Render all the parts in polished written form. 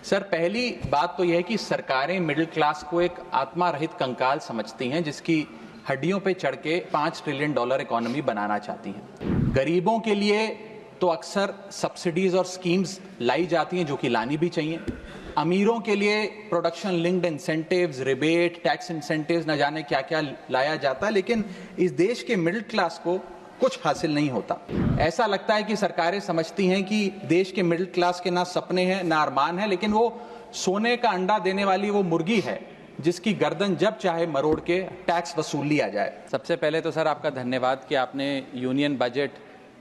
Sir, पहली बात तो यह है कि सरकारें मिडिल क्लास को एक आत्मा रहित कंकाल समझती हैं जिसकी हड्डियों पे चढ़ के $5 ट्रिलियन इकोनॉमी बनाना चाहती हैं। गरीबों के लिए तो अक्सर सब्सिडीज और स्कीम्स लाई जाती हैं जो कि लानी भी चाहिए। अमीरों के लिए production linked incentives, rebate, tax incentives, न जाने क्या क्या लाया जाता है, लेकिन इस देश के मिडिल क्लास को कुछ हासिल नहीं होता। ऐसा लगता है कि सरकारें समझती हैं कि देश के मिडिल क्लास के ना सपने हैं ना अरमान है, लेकिन वो सोने का अंडा देने वाली वो मुर्गी है जिसकी गर्दन जब चाहे मरोड़ के टैक्स वसूल लिया जाए। सबसे पहले तो सर आपका धन्यवाद कि आपने यूनियन बजट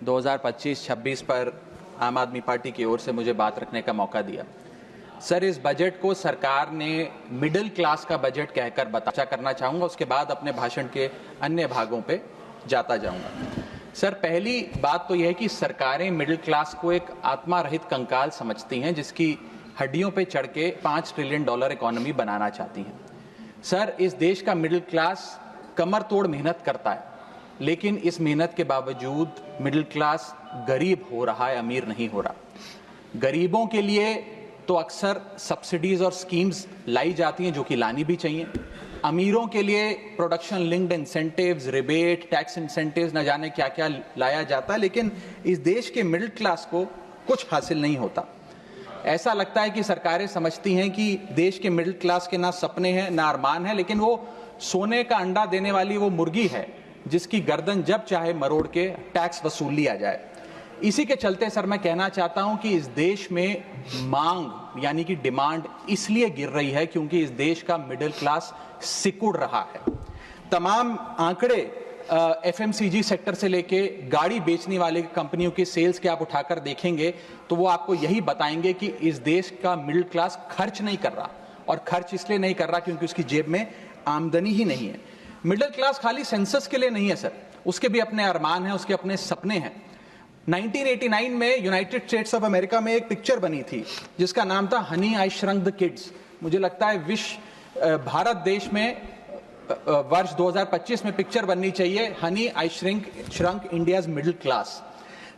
2025-26 पर आम आदमी पार्टी की ओर से मुझे बात रखने का मौका दिया। सर, इस बजट को सरकार ने मिडिल क्लास का बजट कहकर चर्चा करना चाहूंगा, उसके बाद अपने भाषण के अन्य भागों पे जाता जाऊंगा। सर, पहली बात तो यह है कि सरकारें मिडिल क्लास को एक आत्मा रहित कंकाल समझती हैं जिसकी हड्डियों पे चढ़ के $5 ट्रिलियन इकोनॉमी बनाना चाहती हैं। सर, इस देश का मिडिल क्लास कमर तोड़ मेहनत करता है, लेकिन इस मेहनत के बावजूद मिडिल क्लास गरीब हो रहा है, अमीर नहीं हो रहा। गरीबों के लिए तो अक्सर सब्सिडीज और स्कीम्स लाई जाती हैं जो कि लानी भी चाहिए। अमीरों के लिए production linked incentives, rebate, tax incentives, न जाने क्या क्या लाया जाता है, लेकिन इस देश के मिडिल क्लास को कुछ हासिल नहीं होता। ऐसा लगता है कि सरकारें समझती हैं कि देश के मिडिल क्लास के ना सपने हैं ना अरमान है, लेकिन वो सोने का अंडा देने वाली वो मुर्गी है जिसकी गर्दन जब चाहे मरोड़ के टैक्स वसूल लिया जाए। इसी के चलते सर मैं कहना चाहता हूं कि इस देश में मांग यानी कि डिमांड इसलिए गिर रही है क्योंकि इस देश का मिडिल क्लास सिकुड़ रहा है। तमाम आंकड़े एफएमसीजी सेक्टर से लेके गाड़ी बेचने वाले कंपनियों के सेल्स के आप उठाकर देखेंगे तो वो आपको यही बताएंगे कि इस देश का मिडिल क्लास खर्च नहीं कर रहा, और खर्च इसलिए नहीं कर रहा क्योंकि उसकी जेब में आमदनी ही नहीं है। मिडिल क्लास खाली सेंसस के लिए नहीं है सर, उसके भी अपने अरमान हैं, उसके अपने सपने हैं। 1989 में यूनाइटेड स्टेट्स ऑफ अमेरिका में एक पिक्चर बनी थी जिसका नाम था Honey I shrunk the kids. मुझे लगता है भारत देश में वर्ष 2025 में पिक्चर बननी चाहिए, honey I shrunk India's middle class.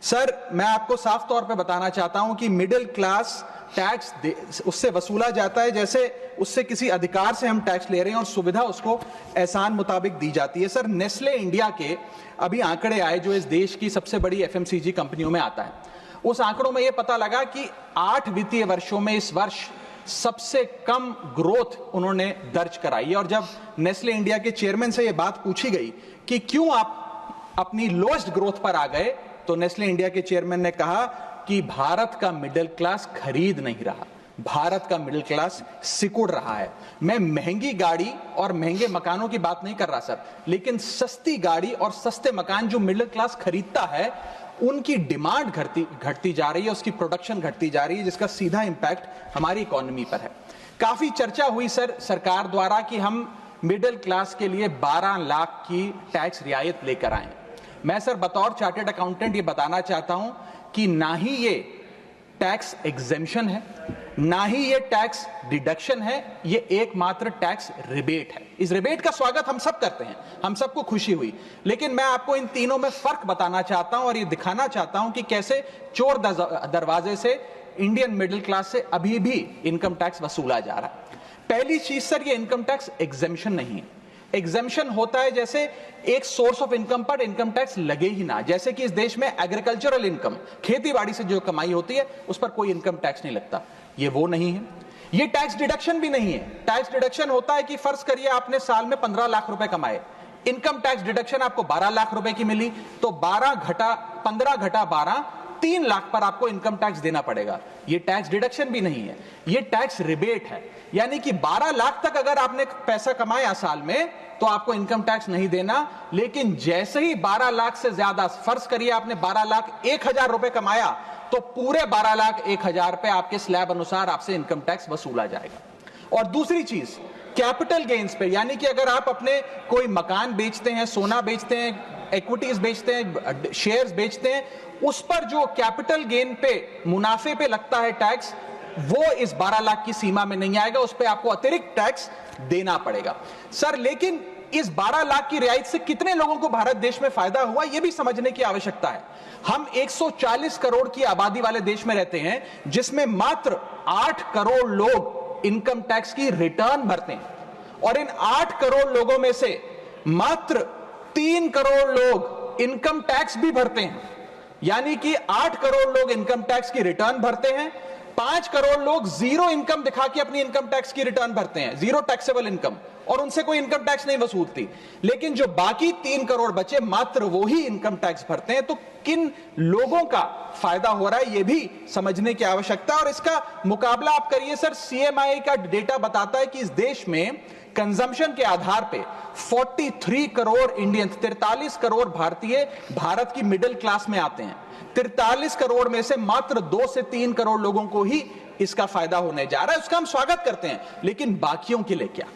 Sir, मैं आपको साफ तौर पे बताना चाहता हूं कि मिडिल क्लास टैक्स उससे वसूला जाता है जैसे उससे किसी अधिकार से हम टैक्स ले रहे हैं और सुविधा उसको एहसान मुताबिक दी जाती है। सर, नेस्ले इंडिया के अभी आंकड़े आए जो इस देश की सबसे बड़ी एफएमसीजी कंपनियों में आता है। उस आंकड़ों में यह पता लगा कि 8 वित्तीय वर्षों में इस वर्ष सबसे कम ग्रोथ उन्होंने दर्ज कराई। और जब नेस्ले इंडिया के चेयरमैन से यह बात पूछी गई कि क्यों आप अपनी लोएस्ट ग्रोथ पर आ गए, तो नेस्ले इंडिया के चेयरमैन ने कहा कि भारत का मिडिल क्लास खरीद नहीं रहा, भारत का मिडिल क्लास सिकुड़ रहा है। मैं महंगी गाड़ी और महंगे मकानों की बात नहीं कर रहा सर, लेकिन सस्ती गाड़ी और सस्ते मकान जो मिडिल क्लास खरीदता है उनकी डिमांड घटती जा रही है, उसकी प्रोडक्शन घटती जा रही है, जिसका सीधा इंपैक्ट हमारी इकोनॉमी पर है। काफी चर्चा हुई सर सरकार द्वारा कि हम मिडिल क्लास के लिए 12 लाख की टैक्स रियायत लेकर आए। मैं सर बतौर चार्टर्ड अकाउंटेंट ये बताना चाहता हूं कि ना ही ये टैक्स एग्जेम्पशन है, ना ही ये टैक्स डिडक्शन है, ये एकमात्र टैक्स रिबेट है। इस रिबेट का स्वागत हम सब करते हैं, हम सबको खुशी हुई, लेकिन मैं आपको इन तीनों में फर्क बताना चाहता हूं और ये दिखाना चाहता हूं कि कैसे चोर दरवाजे से इंडियन मिडिल क्लास से अभी भी इनकम टैक्स वसूला जा रहा है। पहली चीज सर, ये इनकम टैक्स एग्जेम्पशन नहीं है। एग्जेम्पशन होता है जैसे एक सोर्स ऑफ इनकम पर इनकम टैक्स लगे ही ना, जैसे कि इस देश में एग्रीकल्चरल इनकम, खेती बाड़ी से जो कमाई होती है उस पर कोई इनकम टैक्स नहीं लगता। ये वो नहीं है। ये टैक्स डिडक्शन भी नहीं है। टैक्स डिडक्शन होता है कि फर्ज करिए आपने साल में 15 लाख रुपए कमाए, इनकम टैक्स डिडक्शन आपको 12 लाख रुपए की मिली, तो 15 घटा 12, 3 लाख पर आपको इनकम टैक्स देना पड़ेगा। ये टैक्स डिडक्शन भी नहीं है, ये टैक्स रिबेट है। यानी कि 12 लाख तक अगर आपने पैसा कमाया साल में तो आपको इनकम टैक्स नहीं देना, लेकिन जैसे ही 12 लाख से ज्यादा, फर्ज करिए आपने 12 लाख 1,000 रुपए कमाया, तो पूरे 12 लाख 1,000 पे आपके स्लैब अनुसार आपसे इनकम टैक्स वसूला जाएगा। और दूसरी चीज, कैपिटल गेन्स पे, यानी कि अगर आप अपने कोई मकान बेचते हैं, सोना बेचते हैं, इक्विटीज बेचते हैं, शेयर्स बेचते हैं, उस पर जो कैपिटल गेन पे, मुनाफे पे लगता है टैक्स, वो इस 12 लाख की सीमा में नहीं आएगा, उस पे आपको अतिरिक्त टैक्स देना पड़ेगा। सर, लेकिन इस 12 लाख की रियायत से कितने लोगों को भारत देश में फायदा हुआ, यह भी समझने की आवश्यकता है। हम 140 करोड़ की आबादी वाले देश में रहते हैं, जिसमें मात्र 8 करोड़ लोग इनकम टैक्स की रिटर्न भरते हैं, और इन 8 करोड़ लोगों में से मात्र 3 करोड़ लोग इनकम टैक्स भी भरते हैं। यानी कि 8 करोड़ लोग इनकम टैक्स की रिटर्न भरते हैं, 5 करोड़ लोग जीरो इनकम दिखा के अपनी इनकम टैक्स की रिटर्न भरते हैं, जीरो टैक्सेबल इनकम, और उनसे कोई इनकम टैक्स नहीं वसूलती। लेकिन जो बाकी 3 करोड़ बचे, मात्र वो ही इनकम टैक्स भरते हैं। तो किन लोगों का फायदा हो रहा है, यह भी समझने की आवश्यकता है। और इसका मुकाबला आप करिए सर, सीएमआई का डेटा बताता है कि इस देश में कंजम्पशन के आधार पे 43 करोड़ इंडियन, 43 करोड़ भारतीय भारत की मिडिल क्लास में आते हैं। 43 करोड़ में से मात्र 2 से 3 करोड़ लोगों को ही इसका फायदा होने जा रहा है। उसका हम स्वागत करते हैं, लेकिन बाकियों के लिए क्या?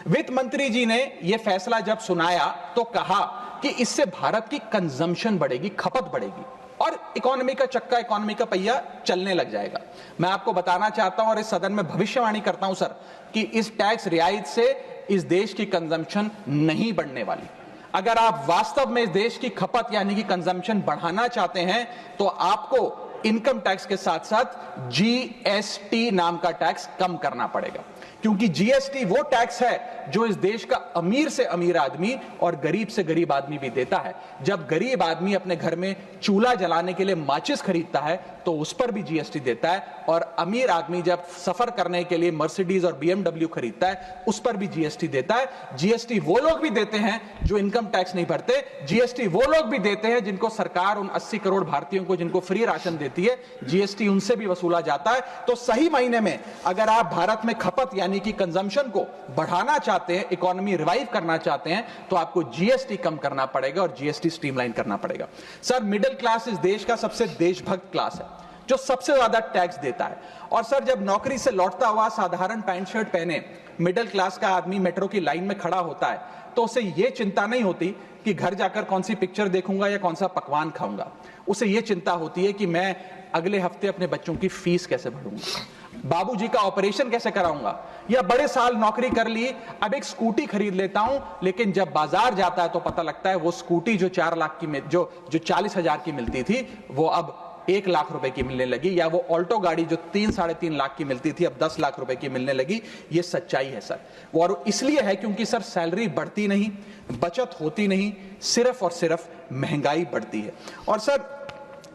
वित्त मंत्री जी ने यह फैसला जब सुनाया तो कहा कि इससे भारत की कंजम्पशन बढ़ेगी, खपत बढ़ेगी, और इकोनॉमी का चक्का, इकोनॉमी का पहिया चलने लग जाएगा। मैं आपको बताना चाहता हूं और इस सदन में भविष्यवाणी करता हूं सर, कि इस टैक्स रियायत से इस देश की कंजम्पशन नहीं बढ़ने वाली। अगर आप वास्तव में इस देश की खपत यानी कि कंजम्पशन बढ़ाना चाहते हैं, तो आपको इनकम टैक्स के साथ साथ जीएसटी नाम का टैक्स कम करना पड़ेगा, क्योंकि जीएसटी वो टैक्स है जो इस देश का अमीर से अमीर आदमी और गरीब से गरीब आदमी भी देता है। जब गरीब आदमी अपने घर में चूल्हा जलाने के लिए माचिस खरीदता है तो उस पर भी जीएसटी देता है, और अमीर आदमी जब सफर करने के लिए मर्सिडीज और बीएमडब्ल्यू खरीदता है उस पर भी जीएसटी देता है। जीएसटी वो लोग भी देते हैं जो इनकम टैक्स नहीं भरते, जीएसटी वो लोग भी देते हैं जिनको सरकार, उन 80 करोड़ भारतीयों को जिनको फ्री राशन देती है, जीएसटी उनसे भी वसूला जाता है। तो सही मायने में अगर आप भारत में खपत यानी कि कंजम्पशन को बढ़ाना चाहते हैं, इकोनॉमी रिवाइव करना चाहते हैं, तो आपको जीएसटी कम करना पड़ेगा और जीएसटी स्ट्रीमलाइन करना पड़ेगा। सर, मिडिल क्लास इस देश का सबसे देशभक्त क्लास है, जो सबसे ज्यादा टैक्स देता है। और सर, जब नौकरी से लौटता हुआ साधारण पैंट शर्ट पहने मिडिल क्लास का आदमी मेट्रो की लाइन में खड़ा होता है, तो उसे यह चिंता नहीं होती कि घर जाकर कौन सी पिक्चर देखूंगा या कौन सा पकवान खाऊंगा। उसे यह चिंता होती है कि मैं अगले हफ्ते अपने बच्चों की फीस कैसे भरूंगा, बाबूजी का ऑपरेशन कैसे कराऊंगा, या बड़े साल नौकरी कर ली, अब एक स्कूटी खरीद लेता हूं। लेकिन जब बाजार जाता है तो पता लगता है वो स्कूटी जो 4 लाख की, जो 40,000 की मिलती थी, वो अब 1 लाख रुपए की मिलने लगी, या वो ऑल्टो गाड़ी जो 3-3.5 लाख की मिलती थी अब 10 लाख रुपए की मिलने लगी। ये सच्चाई है सर, और इसलिए है क्योंकि सर सैलरी बढ़ती नहीं, बचत होती नहीं, सिर्फ और सिर्फ महंगाई बढ़ती है। और सर,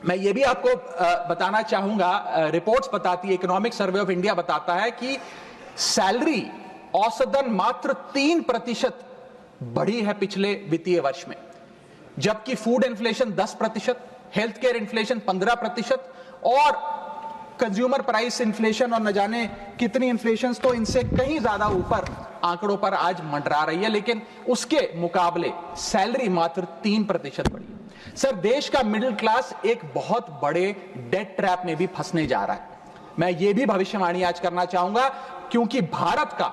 मैं ये भी आपको बताना चाहूंगा, रिपोर्ट्स बताती है, इकोनॉमिक सर्वे ऑफ इंडिया बताता है कि सैलरी औसतन मात्र 3% बढ़ी है पिछले वित्तीय वर्ष में, जबकि food inflation 10%, health care inflation 15%, और कंज्यूमर प्राइस इन्फ्लेशन और न जाने कितनी इन्फ्लेशन तो इनसे कहीं ज्यादा ऊपर आंकड़ों पर आज मंडरा रही है। लेकिन उसके मुकाबले सैलरी मात्र 3% बढ़ी है। सर, देश का मिडिल क्लास एक बहुत बड़े डेट ट्रैप में भी फंसने जा रहा है। मैं ये भी भविष्यवाणी आज करना चाहूंगा, क्योंकि भारत का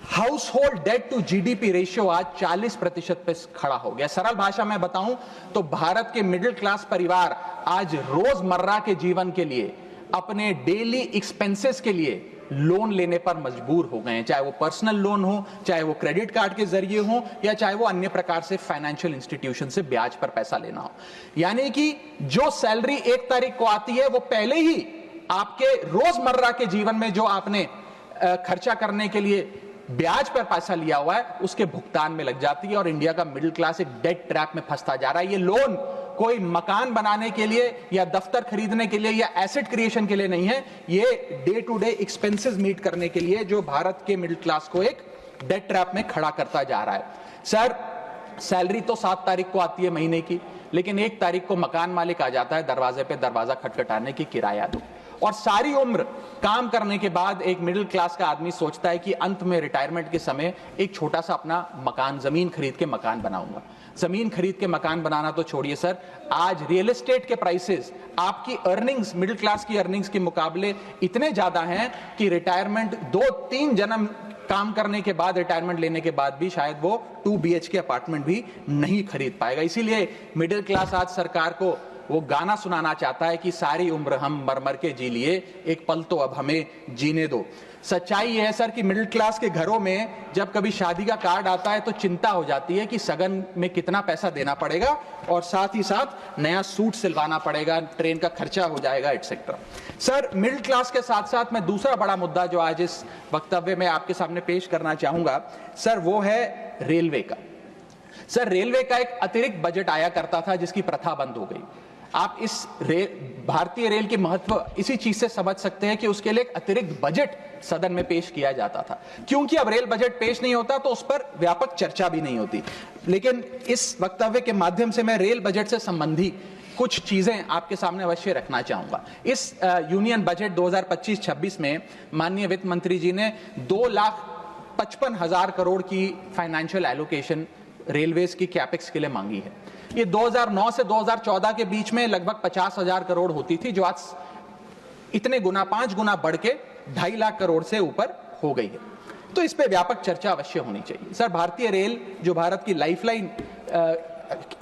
household debt to GDP ratio आज 40% पे खड़ा हो गया। सरल भाषा में बताऊं तो भारत के मिडिल क्लास परिवार आज रोजमर्रा के जीवन के लिए, अपने डेली एक्सपेंसेस के लिए लोन लेने पर मजबूर हो गए हैं, चाहे वो पर्सनल लोन हो, चाहे वो क्रेडिट कार्ड के जरिए हो, या चाहे वो अन्य प्रकार से फाइनेंशियल इंस्टीट्यूशन से ब्याज पर पैसा लेना हो। यानी कि जो सैलरी 1 तारीख को आती है, वो पहले ही आपके रोजमर्रा के जीवन में जो आपने खर्चा करने के लिए ब्याज पर पैसा लिया हुआ है, उसके भुगतान में लग जाती है, और इंडिया का मिडिल क्लास एक डेट ट्रैप में फंसता जा रहा है। ये लोन कोई मकान बनाने के लिए या दफ्तर खरीदने के लिए या एसेट क्रिएशन के लिए नहीं है, ये day to day expenses meet करने के लिए, जो भारत के मिडिल क्लास को एक डेट ट्रैप में खड़ा करता जा रहा है। सर, सैलरी तो 7 तारीख को आती है महीने की, लेकिन 1 तारीख को मकान मालिक आ जाता है दरवाजे पे दरवाजा खटखटाने की किराया दो। और सारी उम्र काम करने के बाद एक मिडिल क्लास का आदमी सोचता है कि अंत में रिटायरमेंट के समय एक छोटा सा अपना मकान, जमीन खरीद के मकान बनाऊंगा। जमीन खरीद के मकान बनाना तो छोड़िए सर, आज रियल एस्टेट के प्राइसेस, आपकी अर्निंग्स, मिडिल क्लास की अर्निंग्स के मुकाबले इतने ज्यादा हैं कि रिटायरमेंट 2-3 जन्म काम करने के बाद, रिटायरमेंट लेने के बाद भी शायद वो 2 BHK अपार्टमेंट भी नहीं खरीद पाएगा। इसीलिए मिडिल क्लास आज सरकार को वो गाना सुनाना चाहता है कि सारी उम्र हम मर मर के जी लिए, एक पल तो अब हमें जीने दो। सच्चाई यह है सर कि मिडिल क्लास के घरों में जब कभी शादी का कार्ड आता है तो चिंता हो जाती है कि सगन में कितना पैसा देना पड़ेगा और साथ ही साथ नया सूट सिलवाना पड़ेगा, ट्रेन का खर्चा हो जाएगा, एटसेट्रा। सर, मिडिल क्लास के साथ साथ मैं दूसरा बड़ा मुद्दा जो आज इस वक्तव्य में आपके सामने पेश करना चाहूंगा सर, वो है रेलवे का। सर, रेलवे का एक अतिरिक्त बजट आया करता था जिसकी प्रथा बंद हो गई। आप इस भारतीय रेल के महत्व इसी चीज से समझ सकते हैं कि उसके लिए एक अतिरिक्त बजट सदन में पेश किया जाता था। क्योंकि अब रेल बजट पेश नहीं होता तो उस पर व्यापक चर्चा भी नहीं होती। लेकिन इस वक्तव्य के माध्यम से मैं रेल बजट से संबंधी कुछ चीजें आपके सामने अवश्य रखना चाहूंगा। इस यूनियन बजट 2025-26 में माननीय वित्त मंत्री जी ने 2,55,000 करोड़ की फाइनेंशियल एलोकेशन रेलवेज की कैपेक्स के लिए मांगी है। ये 2009 से 2014 के बीच में लगभग 50,000 करोड़ होती थी, जो आज इतने गुना 5 गुना बढ़ के 2.5 लाख करोड़ से ऊपर हो गई है। तो इस पे व्यापक चर्चा अवश्य होनी चाहिए। सर, भारतीय रेल जो भारत की लाइफलाइन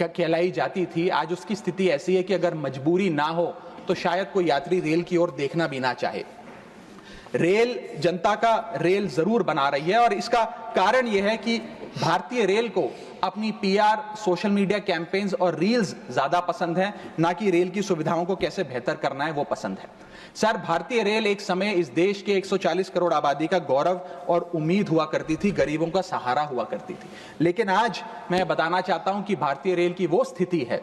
कहलाई जाती थी, आज उसकी स्थिति ऐसी है कि अगर मजबूरी ना हो तो शायद कोई यात्री रेल की ओर देखना भी ना चाहे। रेल जनता का रेल जरूर बना रही है और इसका कारण यह है कि भारतीय रेल को अपनी पीआर, सोशल मीडिया कैंपेन्स और रील्स ज्यादा पसंद है, ना कि रेल की सुविधाओं को कैसे बेहतर करना है वो पसंद है। सर, भारतीय रेल एक समय इस देश के 140 करोड़ आबादी का गौरव और उम्मीद हुआ करती थी, गरीबों का सहारा हुआ करती थी। लेकिन आज मैं बताना चाहता हूं कि भारतीय रेल की वो स्थिति है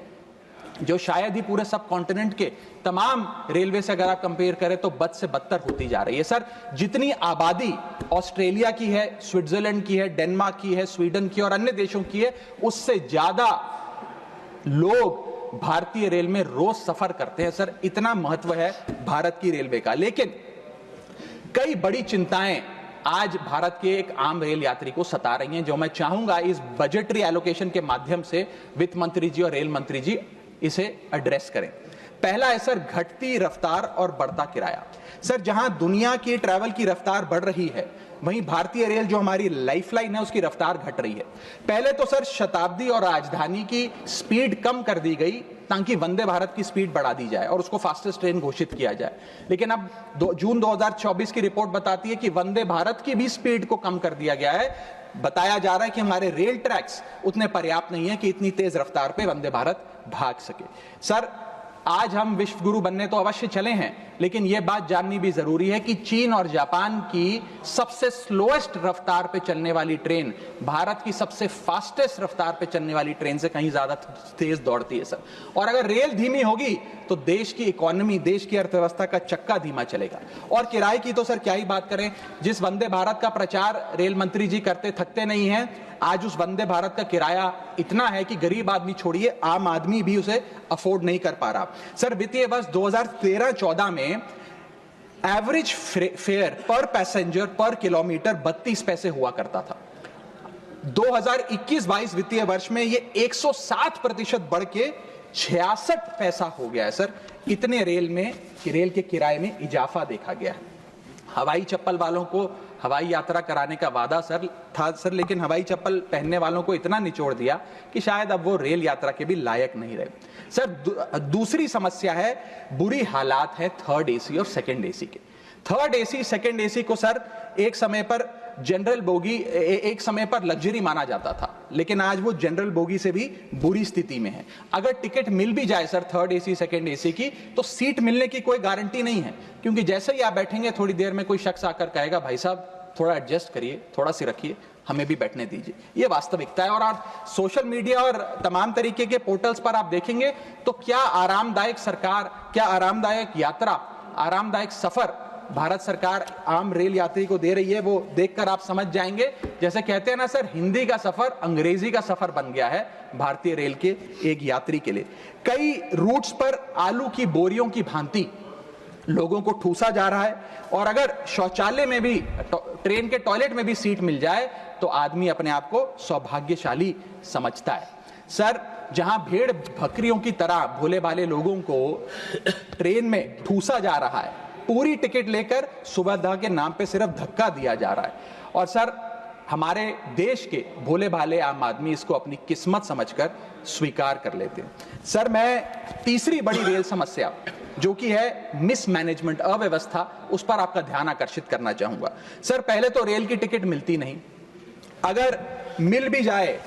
जो शायद ही पूरे सब कॉन्टिनेंट के तमाम रेलवे से अगर आप कंपेयर करें तो बद से बदतर होती जा रही है। सर, जितनी आबादी ऑस्ट्रेलिया की है, स्विट्जरलैंड की है, डेनमार्क की है, स्वीडन की और अन्य देशों की है, उससे ज्यादा लोग भारतीय रेल में रोज सफर करते हैं। सर, इतना महत्व है भारत की रेलवे का। लेकिन कई बड़ी चिंताएं आज भारत के एक आम रेल यात्री को सता रही हैं, जो मैं चाहूंगा इस बजटरी एलोकेशन के माध्यम से वित्त मंत्री जी और रेल मंत्री जी इसे एड्रेस करें। पहला है सर, घटती रफ्तार और बढ़ता किराया। सर, जहां दुनिया की ट्रैवल की रफ्तार बढ़ रही है, वहीं भारतीय रेल जो हमारी लाइफलाइन है उसकी रफ्तार घट रही है। पहले तो सर शताब्दी और राजधानी की स्पीड कम कर दी गई ताकि वंदे भारत की स्पीड बढ़ा दी जाए और उसको फास्टेस्ट ट्रेन घोषित किया जाए। लेकिन अब जून 2024 की रिपोर्ट बताती है कि वंदे भारत की भी स्पीड को कम कर दिया गया है। बताया जा रहा है कि हमारे रेल ट्रैक्स उतने पर्याप्त नहीं है कि इतनी तेज रफ्तार पे वंदे भारत भाग सके। सर, आज हम विश्व गुरु बनने तो अवश्य चले हैं, लेकिन यह बात जाननी भी जरूरी है कि चीन और जापान की सबसे स्लोएस्ट रफ्तार पे चलने वाली ट्रेन भारत की सबसे फास्टेस्ट रफ्तार पे चलने वाली ट्रेन से कहीं ज्यादा तेज दौड़ती है सर। और अगर रेल धीमी होगी तो देश की इकोनॉमी, देश की अर्थव्यवस्था का चक्का धीमा चलेगा। और किराए की तो सर क्या ही बात करें, जिस वंदे भारत का प्रचार रेल मंत्री जी करते थकते नहीं हैं, आज उस वंदे भारत का किराया इतना है कि गरीब आदमी छोड़िए, आम आदमी भी उसे अफोर्ड नहीं कर पा रहा। सर, वित्तीय वर्ष 2013-14 में एवरेज फेयर पर पैसेंजर पर किलोमीटर 32 पैसे हुआ करता था। 2021-22 वित्तीय वर्ष में ये 107% बढ़ के 66 पैसा हो गया है। सर, इतने रेल के किराए में इजाफा देखा गया है। हवाई चप्पल वालों को हवाई यात्रा कराने का वादा था सर, लेकिन हवाई चप्पल पहनने वालों को इतना निचोड़ दिया कि शायद अब वो रेल यात्रा के भी लायक नहीं रहे। सर, दूसरी समस्या है, बुरी हालात है थर्ड एसी और सेकंड एसी के। थर्ड एसी, सेकंड एसी को सर एक समय पर जनरल बोगी, एक समय पर लग्जरी माना जाता था, लेकिन आज वो जनरल बोगी से भी बुरी स्थिति में है। अगर टिकट मिल भी जाए sir third AC, second AC की, तो सीट मिलने की कोई गारंटी नहीं है, क्योंकि जैसे ही आप बैठेंगे थोड़ी देर में कोई शख्स आकर कहेगा, भाई साहब थोड़ा एडजस्ट करिए, थोड़ा सी रखिए, हमें भी बैठने दीजिए। ये वास्तविकता है। और आप सोशल मीडिया और तमाम तरीके के पोर्टल्स पर आप देखेंगे तो क्या आरामदायक सरकार, क्या आरामदायक यात्रा, आरामदायक सफर भारत सरकार आम रेल यात्री को दे रही है, वो देखकर आप समझ जाएंगे। जैसे कहते हैं ना सर, हिंदी का सफर अंग्रेजी का सफर बन गया है भारतीय रेल के एक यात्री के लिए। कई रूट्स पर आलू की बोरियों की भांति लोगों को ठूसा जा रहा है, और अगर शौचालय में भी, ट्रेन के टॉयलेट में भी सीट मिल जाए तो आदमी अपने आप को सौभाग्यशाली समझता है। सर, जहां भेड़ बकरियों की तरह भोले भाले लोगों को ट्रेन में ठूसा जा रहा है, पूरी टिकट लेकर सुविधा के नाम पे सिर्फ धक्का दिया जा रहा है। और सर, हमारे देश के भोले भाले आम आदमी इसको अपनी किस्मत समझकर स्वीकार कर लेते हैं। सर, मैं तीसरी बड़ी रेल समस्या जो कि है मिसमैनेजमेंट, अव्यवस्था, उस पर आपका ध्यान आकर्षित करना चाहूंगा। सर, पहले तो रेल की टिकट मिलती नहीं, अगर मिल भी जाए,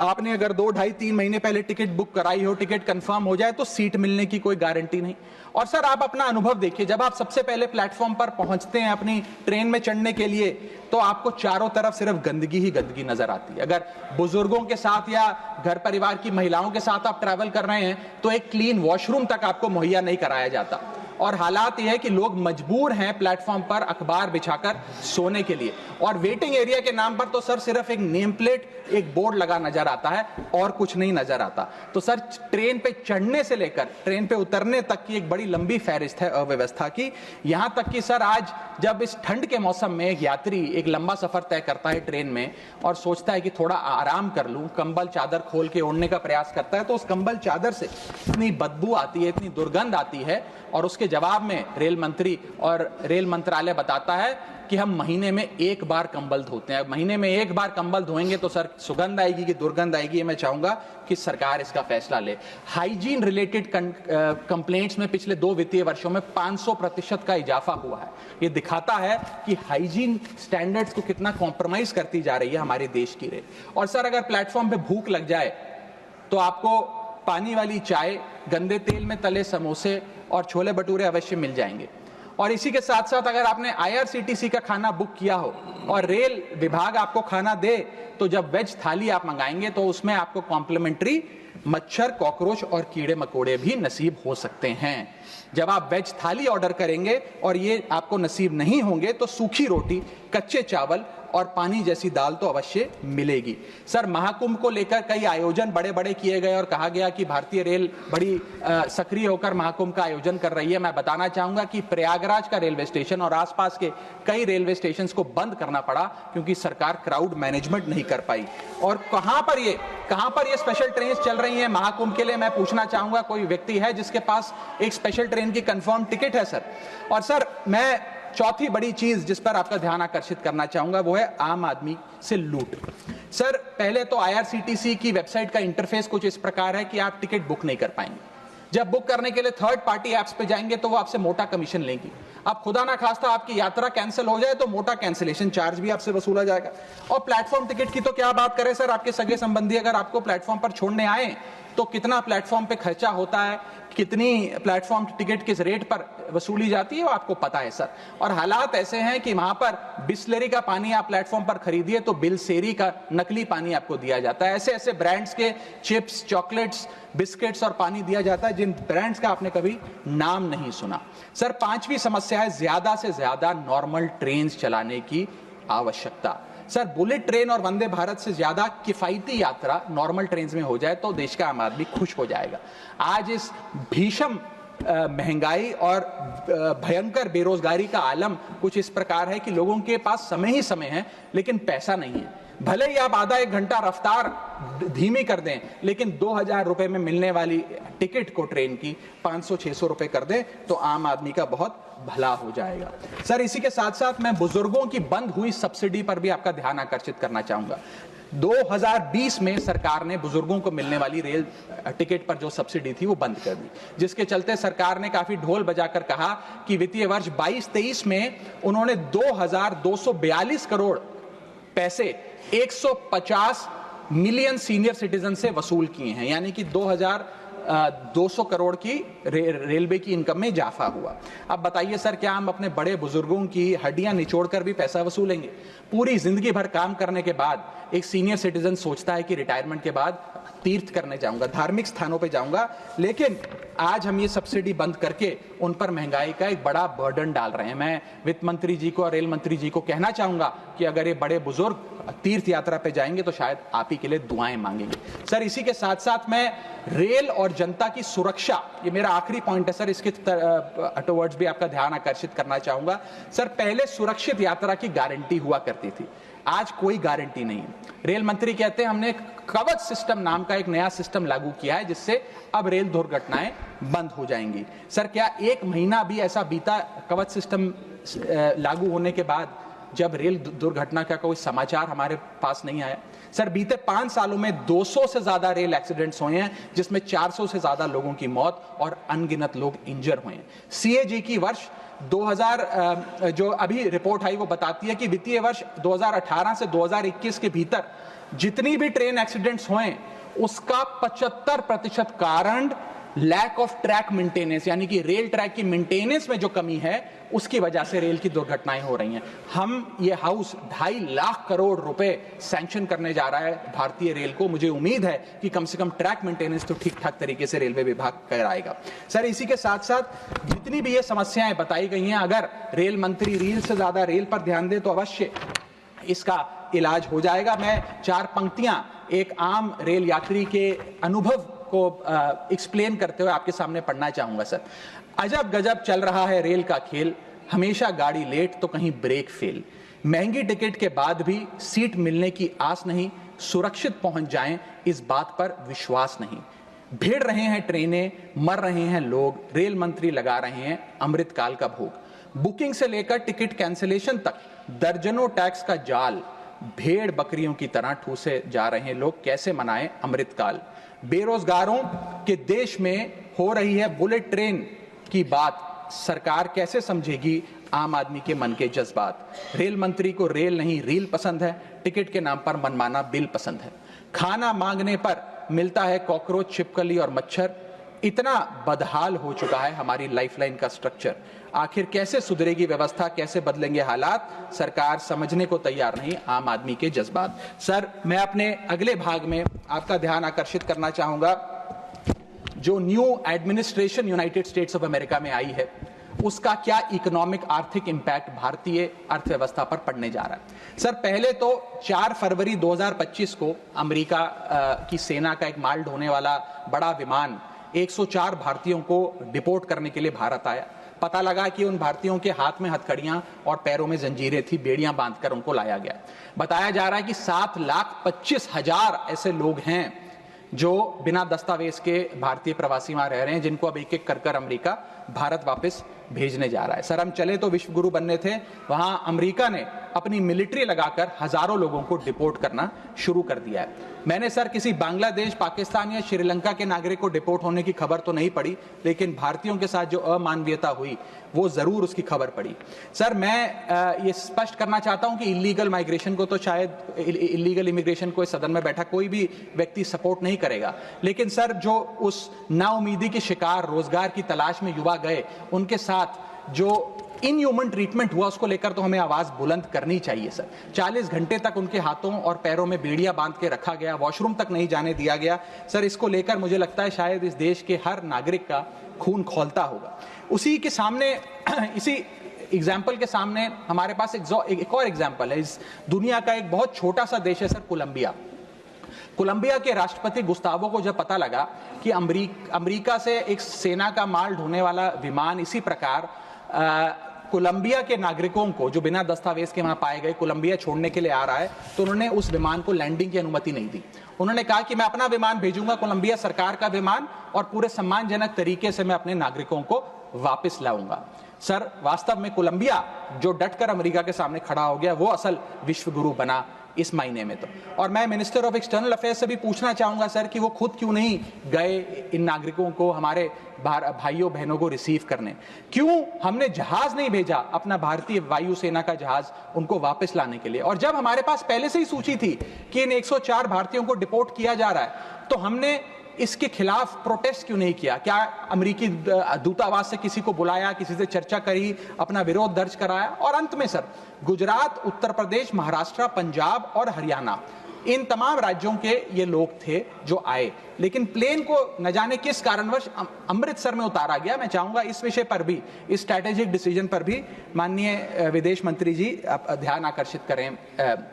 आपने अगर 2, 2.5, 3 महीने पहले टिकट बुक कराई हो, टिकट कंफर्म हो जाए तो सीट मिलने की कोई गारंटी नहीं। और सर, आप अपना अनुभव देखिए, जब आप सबसे पहले प्लेटफॉर्म पर पहुंचते हैं अपनी ट्रेन में चढ़ने के लिए, तो आपको चारों तरफ सिर्फ गंदगी ही गंदगी नजर आती है। अगर बुजुर्गों के साथ या घर परिवार की महिलाओं के साथ आप ट्रैवल कर रहे हैं तो एक क्लीन वॉशरूम तक आपको मुहैया नहीं कराया जाता। और हालात यह है कि लोग मजबूर हैं प्लेटफॉर्म पर अखबार बिछाकर सोने के लिए, और वेटिंग एरिया के नाम पर तो सर सिर्फ एक नेम प्लेट, एक बोर्ड लगा नजर आता है और कुछ नहीं नजर आता। तो सर, ट्रेन पे चढ़ने से लेकर ट्रेन पे उतरने तक की एक बड़ी लंबी फहरिस्त है अव्यवस्था की। यहां तक कि सर, आज जब इस ठंड के मौसम में एक यात्री एक लंबा सफर तय करता है ट्रेन में और सोचता है कि थोड़ा आराम कर लूं, कंबल चादर खोल के ओढ़ने का प्रयास करता है, तो उस कंबल चादर से इतनी बदबू आती है, इतनी दुर्गंध आती है, और उसके जवाब में रेल मंत्री और रेल मंत्रालय बताता है कि हम महीने में एक बार कंबल धोते हैं। महीने में एक बार कंबल धोएंगे तो सर सुगंध आएगी कि दुर्गंध आएगी, मैं चाहूंगा कि सरकार इसका फैसला ले। हाइजीन रिलेटेड कंप्लेंट्स में पिछले 2 वित्तीय वर्षों में 500% का इजाफा हुआ है। ये दिखाता है कि हाइजीन स्टैंडर्ड्स को कितना कॉम्प्रोमाइज करती जा रही है हमारे देश की रेल। और सर, अगर प्लेटफॉर्म पे भूख लग जाए तो आपको पानी वाली चाय, गंदे तेल में तले समोसे और छोले भटूरे अवश्य मिल जाएंगे। और इसी के साथ साथ अगर आपने IRCTC का खाना बुक किया हो और रेल विभाग आपको खाना दे, तो जब वेज थाली आप मंगाएंगे तो उसमें आपको कॉम्प्लीमेंट्री मच्छर, कॉकरोच और कीड़े मकोड़े भी नसीब हो सकते हैं। जब आप वेज थाली ऑर्डर करेंगे और ये आपको नसीब नहीं होंगे तो सूखी रोटी, कच्चे चावल और पानी जैसी दाल तो अवश्य मिलेगी। सर, महाकुंभ को लेकर कई आयोजन बड़े बड़े किए गए और कहा गया कि भारतीय रेल बड़ी सक्रिय होकर महाकुंभ का आयोजन कर रही है। मैं बताना चाहूंगा कि प्रयागराज का रेलवे स्टेशन और आसपास के कई रेलवे स्टेशन को बंद करना पड़ा क्योंकि सरकार क्राउड मैनेजमेंट नहीं कर पाई। और कहां पर ये स्पेशल ट्रेन चल रही है महाकुंभ के लिए, मैं पूछना चाहूंगा, कोई व्यक्ति है जिसके पास एक स्पेशल ट्रेन की कंफर्म टिकट है सर? और सर, मैं चौथी बड़ी चीज जिस पर आपका ध्यान आकर्षित करना चाहूंगा वो है आम आदमी से लूट। सर, पहले तो IRCTC की वेबसाइट का इंटरफेस कुछ इस प्रकार है कि आप टिकट बुक नहीं कर पाएंगे। जब बुक करने के लिए थर्ड पार्टी एप्स पे जाएंगे तो वो आपसे मोटा कमीशन लेंगी। अब खुदा ना खास्ता आपकी यात्रा कैंसिल हो जाए तो मोटा कैंसिलेशन चार्ज भी आपसे वसूला जाएगा। और प्लेटफॉर्म टिकट की तो क्या बात करें सर, आपके सगे संबंधी अगर आपको प्लेटफॉर्म पर छोड़ने आए तो कितना प्लेटफॉर्म पे खर्चा होता है, कितनी प्लेटफॉर्म टिकट किस रेट पर वसूली जाती है वो आपको पता है सर। और हालात ऐसे हैं कि वहां पर बिस्लरी का पानी आप प्लेटफॉर्म पर खरीदिए तो बिलसेरी का नकली पानी आपको दिया जाता है। ऐसे ऐसे ब्रांड्स के चिप्स, चॉकलेट्स, बिस्किट्स और पानी दिया जाता है जिन ब्रांड्स का आपने कभी नाम नहीं सुना। सर, 5वीं समस्या है ज्यादा से ज्यादा नॉर्मल ट्रेन चलाने की आवश्यकता। सर, बुलेट ट्रेन और वंदे भारत से ज्यादा किफायती यात्रा नॉर्मल ट्रेन में हो जाए तो देश का आम आदमी खुश हो जाएगा। आज इस भीषण महंगाई और भयंकर बेरोजगारी का आलम कुछ इस प्रकार है कि लोगों के पास समय ही समय है लेकिन पैसा नहीं है। भले ही आप आधा 1 घंटा रफ्तार धीमी कर दें, लेकिन 2000 रुपए में मिलने वाली टिकट को ट्रेन की 500-600 रुपए कर दें तो आम आदमी का बहुत भला हो जाएगा। सर, इसी के साथ साथ मैं बुजुर्गों की बंद हुई सब्सिडी पर भी आपका ध्यान आकर्षित करना चाहूंगा। 2020 में सरकार ने बुजुर्गों को मिलने वाली रेल टिकट पर जो सब्सिडी थी वो बंद कर दी, जिसके चलते सरकार ने काफी ढोल बजाकर कहा कि वित्तीय वर्ष 22-23 में उन्होंने 2242 करोड़ पैसे 150 मिलियन सीनियर सिटीजन से वसूल किए हैं, यानी कि 2200 करोड़ की रेलवे की इनकम में इजाफा हुआ। अब बताइए सर, क्या हम अपने बड़े बुजुर्गों की हड्डियां निचोड़कर भी पैसा वसूलेंगे? पूरी जिंदगी भर काम करने के बाद एक सीनियर सिटीजन सोचता है कि रिटायरमेंट के बाद तीर्थ करने जाऊंगा, धार्मिक स्थानों पे जाऊंगा, लेकिन आज हम ये सब्सिडी बंद करके उन पर महंगाई का एक बड़ा बर्डन डाल रहे हैं। मैं वित्त मंत्री जी को और रेल मंत्री जी को कहना चाहूंगा कि अगर ये बड़े बुजुर्ग तीर्थ यात्रा पे जाएंगे तो शायद आप ही के लिए दुआएं मांगेंगे। सर, इसी के साथ साथ मैं रेल और जनता की सुरक्षा, ये मेरा आखिरी पॉइंट है सर, इसके टुवर्ड्स भी आपका ध्यान आकर्षित करना चाहूंगा। सर, पहले सुरक्षित यात्रा की गारंटी हुआ करती थी, आज कोई गारंटी नहीं। रेल मंत्री कहते हैं हमने कवच सिस्टम नाम का एक नया सिस्टम लागू किया है जिससे अब रेल दुर्घटनाएं बंद हो जाएंगी। सर, क्या 1 महीना भी ऐसा बीता कवच सिस्टम लागू होने के बाद जब रेल दुर्घटना का कोई समाचार हमारे पास नहीं आया। सर, बीते 5 सालों में 200 से ज्यादा रेल एक्सीडेंट्स हुए हैं, जिसमें 400 से ज्यादा लोगों की मौत और अनगिनत लोग इंजर हुए हैं। सीएजी की वर्ष 2000 जो अभी रिपोर्ट आई वो बताती है कि वित्तीय वर्ष 2018 से 2021 के भीतर जितनी भी ट्रेन एक्सीडेंट्स हुए उसका 75% कारण लैक ऑफ ट्रैक मेंटेनेंस, यानी कि रेल ट्रैक की मेंटेनेंस में जो कमी है उसकी वजह से रेल की दुर्घटनाएं हो रही हैं। हम ये हाउस 2.5 लाख करोड़ रुपए सैंक्शन करने जा रहा है भारतीय रेल को। मुझे उम्मीद है कि कम से कम ट्रैक मेंटेनेंस तो ठीक ठाक तरीके से रेलवे विभाग कराएगा। सर, इसी के साथ साथ जितनी भी ये समस्याएं बताई गई हैं, अगर रेल मंत्री रेल से ज्यादा रेल पर ध्यान दे तो अवश्य इसका इलाज हो जाएगा। मैं 4 पंक्तियां एक आम रेल यात्री के अनुभव को एक्सप्लेन करते हुए आपके सामने पढ़ना चाहूंगा। सर, अजब गजब चल रहा है रेल का खेल, हमेशा गाड़ी लेट तो कहीं ब्रेक फेल, महंगी टिकट के बाद भी सीट मिलने की आस नहीं, सुरक्षित पहुंच जाएं इस बात पर विश्वास नहीं, भिड़ रहे हैं ट्रेनें, मर रहे हैं लोग, रेल मंत्री लगा रहे हैं अमृतकाल का भोग, बुकिंग से लेकर टिकट कैंसिलेशन तक दर्जनों टैक्स का जाल, भेड़ बकरियों की तरह ठूसे जा रहे हैं लोग, कैसे मनाएं अमृतकाल। बेरोजगारों के देश में हो रही है बुलेट ट्रेन की बात, सरकार कैसे समझेगी आम आदमी के मन के जज्बात। रेल मंत्री को रेल नहीं रील पसंद है, टिकट के नाम पर मनमाना बिल पसंद है, खाना मांगने पर मिलता है कॉकरोच, छिपकली और मच्छर, इतना बदहाल हो चुका है हमारी लाइफलाइन का स्ट्रक्चर। आखिर कैसे सुधरेगी व्यवस्था, कैसे बदलेंगे हालात, सरकार समझने को तैयार नहीं आम आदमी के जज्बात। सर, मैं अपने अगले भाग में आपका ध्यान आकर्षित करना चाहूंगा, जो new administration United states of America में आई है उसका क्या इकोनॉमिक आर्थिक इंपैक्ट भारतीय अर्थव्यवस्था पर पड़ने जा रहा है। सर, पहले तो 4 फरवरी 2025 को अमेरिका की सेना का एक माल ढोने वाला बड़ा विमान 104 भारतीयों को डिपोर्ट करने के लिए भारत आया। पता लगा कि उन भारतीयों के हाथ में हथकड़ियां और पैरों में जंजीरें थी, बेड़ियां बांधकर उनको लाया गया। बताया जा रहा है कि 7,25,000 ऐसे लोग हैं जो बिना दस्तावेज के भारतीय प्रवासी वहां रह रहे हैं, जिनको अब एक एक कर अमेरिका भारत वापस भेजने जा रहा है। सर, हम चले तो विश्व गुरु बनने थे, वहां अमेरिका ने अपनी मिलिट्री लगाकर हजारों लोगों को डिपोर्ट करना शुरू कर दिया है। मैंने सर किसी बांग्लादेश, पाकिस्तान या श्रीलंका के नागरिक को डिपोर्ट होने की खबर तो नहीं पड़ी, लेकिन भारतीयों के साथ जो अमानवीयता हुई वो जरूर उसकी खबर पड़ी। सर, मैं ये स्पष्ट करना चाहता हूं कि इलीगल माइग्रेशन को तो शायद इलीगल इमिग्रेशन को इस सदन में बैठा कोई भी व्यक्ति सपोर्ट नहीं करेगा, लेकिन सर जो उस नाउमीदी के शिकार रोजगार की तलाश में युवा गए, उनके साथ जो इनह्यूमन ट्रीटमेंट हुआ उसको लेकर तो हमें आवाज बुलंद करनी चाहिए। सर, 40 घंटे तक उनके हाथों और पैरों में बेड़ियां बांध के रखा गया, वॉशरूम तक नहीं जाने दिया गया। सर, इसको लेकर मुझे लगता है शायद इस देश के हर नागरिक का खून खौलता होगा। उसी के सामने इसी एग्जाम्पल के सामने हमारे पास एक और एग्जाम्पल है। इस दुनिया का एक बहुत छोटा सा देश है सर, कोलंबिया। कोलंबिया के राष्ट्रपति गुस्तावो को जब पता लगा कि अमेरिका से एक सेना का माल ढोने वाला विमान इसी प्रकार कोलंबिया के नागरिकों को जो बिना दस्तावेज के वहां पाए गए कोलंबिया छोड़ने के लिए आ रहा है, तो उन्होंने उस विमान को लैंडिंग की अनुमति नहीं दी। उन्होंने कहा कि मैं अपना विमान भेजूंगा, कोलंबिया सरकार का विमान, और पूरे सम्मानजनक तरीके से मैं अपने नागरिकों को वापस लाऊंगा। सर, वास्तव में कोलंबिया जो डटकर अमेरिका के सामने खड़ा हो गया, वो असल विश्व गुरु बना इस महीने में तो। और मैं मिनिस्टर ऑफ एक्सटर्नल अफेयर्स से भी पूछना चाहूंगा सर कि वो खुद क्यों नहीं गए इन नागरिकों को, हमारे भाइयों बहनों को रिसीव करने। क्यों हमने जहाज नहीं भेजा, अपना भारतीय वायुसेना का जहाज, उनको वापस लाने के लिए। और जब हमारे पास पहले से ही सूची थी कि इन 104 भारतीयों को डिपोर्ट किया जा रहा है, तो हमने इसके खिलाफ प्रोटेस्ट क्यों नहीं किया? क्या अमेरिकी दूतावास से किसी को बुलाया, किसी से चर्चा करी, अपना विरोध दर्ज कराया? और अंत में सर, गुजरात, उत्तर प्रदेश, महाराष्ट्र, पंजाब और हरियाणा, इन तमाम राज्यों के ये लोग थे जो आए, लेकिन प्लेन को न जाने किस कारणवश अमृतसर में उतारा गया। मैं चाहूंगा इस विषय पर भी, इस स्ट्रैटेजिक डिसीजन पर भी माननीय विदेश मंत्री जी ध्यान आकर्षित करें